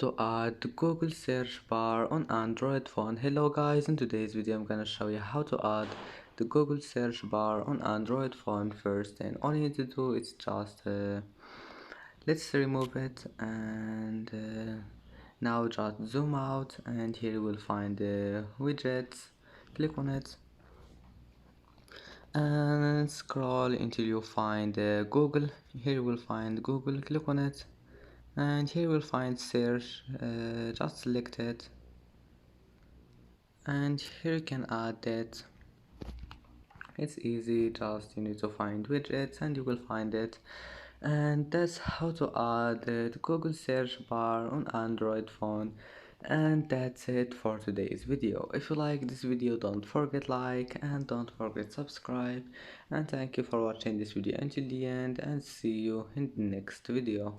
to add the Google search bar on Android phone. Hello guys, in today's video I'm gonna show you how to add the Google search bar on Android phone first, and all you need to do is just let's remove it, and now just zoom out, and here you will find the widgets. Click on it and scroll until you find Google. Here you will find Google. Click on it, and here you will find search. Just select it, and here you can add it. It's easy, just you need to find widgets and you will find it. And that's how to add the Google search bar on Android phone. And that's it for today's video. If you like this video, don't forget like and don't forget subscribe, and thank you for watching this video until the end, and see you in the next video.